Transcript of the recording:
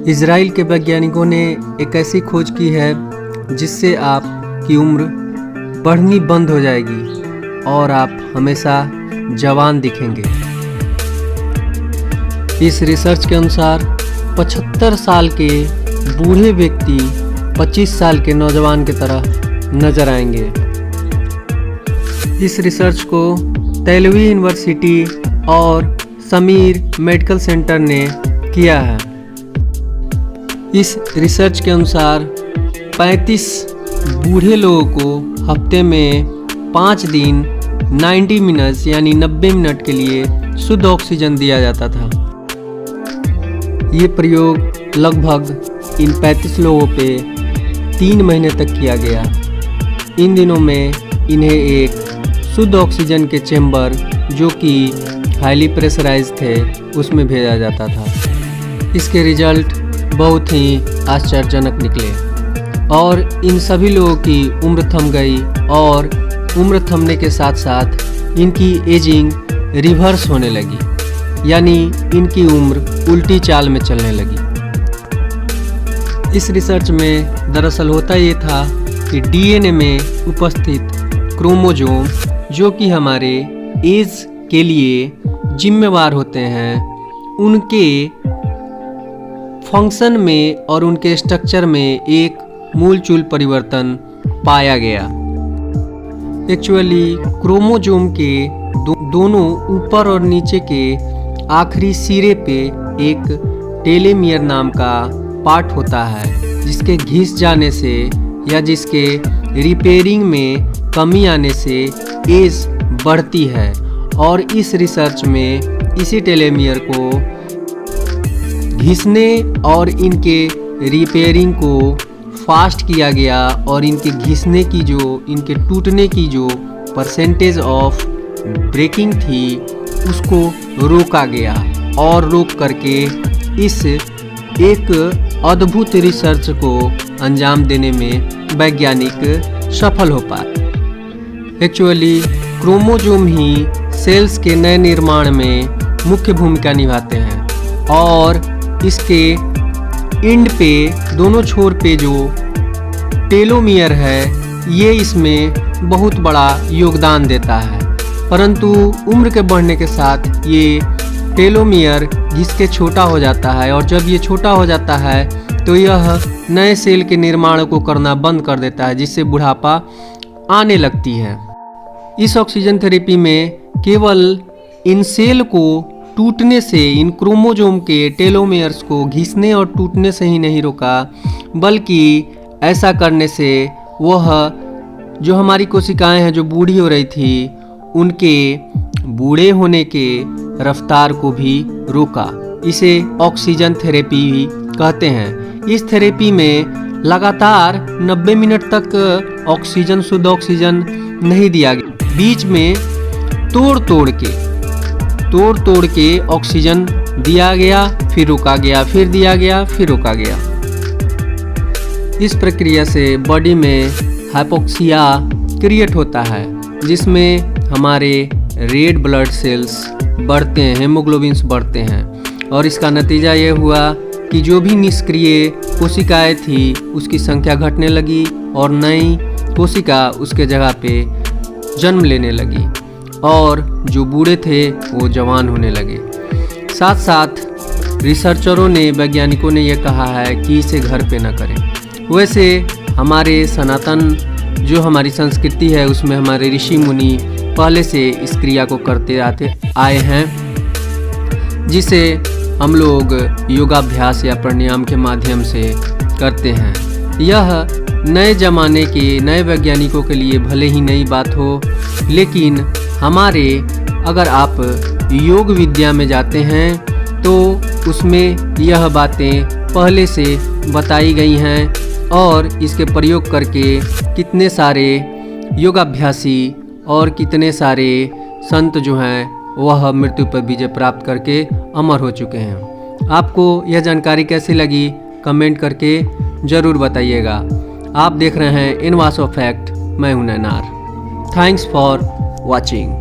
Israel के वैज्ञानिकों ने एक ऐसी खोज की है जिससे आपकी उम्र बढ़नी बंद हो जाएगी और आप हमेशा जवान दिखेंगे। इस रिसर्च के अनुसार 75 साल के बूढ़े व्यक्ति 25 साल के नौजवान की तरह नजर आएंगे। इस रिसर्च को तेलवी यूनिवर्सिटी और समीर मेडिकल सेंटर ने किया है। इस रिसर्च के अनुसार 35 बूढ़े लोगों को हफ्ते में 5 दिन 90 मिनट्स यानी 90 मिनट के लिए शुद्ध ऑक्सीजन दिया जाता था। ये प्रयोग लगभग इन 35 लोगों पे 3 महीने तक किया गया। इन दिनों में इन्हें एक शुद्ध ऑक्सीजन के चैम्बर जो कि हाईली प्रेशराइज्ड थे उसमें भेजा जाता था। इसके रिजल्ट बहुत ही आश्चर्यजनक निकले और इन सभी लोगों की उम्र थम गई और उम्र थमने के साथ साथ इनकी एजिंग रिवर्स होने लगी, यानी इनकी उम्र उल्टी चाल में चलने लगी। इस रिसर्च में दरअसल होता ये था कि डीएनए में उपस्थित क्रोमोसोम जो कि हमारे एज के लिए जिम्मेवार होते हैं, उनके फंक्शन में और उनके स्ट्रक्चर में एक मूलचूल परिवर्तन पाया गया। एक्चुअली क्रोमोसोम के दोनों ऊपर और नीचे के आखिरी सिरे पे एक टेलोमियर नाम का पार्ट होता है जिसके घिस जाने से या जिसके रिपेयरिंग में कमी आने से एज बढ़ती है। और इस रिसर्च में इसी टेलोमियर को घिसने और इनके रिपेयरिंग को फास्ट किया गया और इनके घिसने की इनके टूटने की जो परसेंटेज ऑफ ब्रेकिंग थी उसको रोका गया और रोक करके इस एक अद्भुत रिसर्च को अंजाम देने में वैज्ञानिक सफल हो पाए। एक्चुअली क्रोमोसोम ही सेल्स के नए निर्माण में मुख्य भूमिका निभाते हैं और इसके एंड पे दोनों छोर पे जो टेलोमियर है ये इसमें बहुत बड़ा योगदान देता है, परंतु उम्र के बढ़ने के साथ ये टेलोमियर जिसके छोटा हो जाता है और जब ये छोटा हो जाता है तो यह नए सेल के निर्माण को करना बंद कर देता है जिससे बुढ़ापा आने लगती है। इस ऑक्सीजन थेरेपी में केवल इन सेल को टूटने से, इन क्रोमोसोम के टेलोमियर्स को घिसने और टूटने से ही नहीं रोका, बल्कि ऐसा करने से वह जो हमारी कोशिकाएं हैं जो बूढ़ी हो रही थी उनके बूढ़े होने के रफ्तार को भी रोका। इसे ऑक्सीजन थेरेपी भी कहते हैं। इस थेरेपी में लगातार 90 मिनट तक ऑक्सीजन, शुद्ध ऑक्सीजन नहीं दिया गया, बीच में तोड़ तोड़ के ऑक्सीजन दिया गया, फिर रोका गया, फिर दिया गया, फिर रोका गया। इस प्रक्रिया से बॉडी में हाइपोक्सिया क्रिएट होता है जिसमें हमारे रेड ब्लड सेल्स बढ़ते हैं, हेमोग्लोबिन्स बढ़ते हैं और इसका नतीजा ये हुआ कि जो भी निष्क्रिय कोशिकाएं थी उसकी संख्या घटने लगी और नई कोशिका उसके जगह पे जन्म लेने लगी और जो बूढ़े थे वो जवान होने लगे। साथ साथ रिसर्चरों ने, वैज्ञानिकों ने यह कहा है कि इसे घर पे न करें। वैसे हमारे सनातन जो हमारी संस्कृति है उसमें हमारे ऋषि मुनि पहले से इस क्रिया को करते आए हैं जिसे हम लोग योगाभ्यास या प्राणायाम के माध्यम से करते हैं। यह नए ज़माने के नए वैज्ञानिकों के लिए भले ही नई बात हो, लेकिन हमारे अगर आप योग विद्या में जाते हैं तो उसमें यह बातें पहले से बताई गई हैं और इसके प्रयोग करके कितने सारे योगाभ्यासी और कितने सारे संत जो हैं वह मृत्यु पर विजय प्राप्त करके अमर हो चुके हैं। आपको यह जानकारी कैसी लगी कमेंट करके ज़रूर बताइएगा। आप देख रहे हैं इनवास ऑफ फैक्ट, मैं हूं नैनार। Thanks for watching।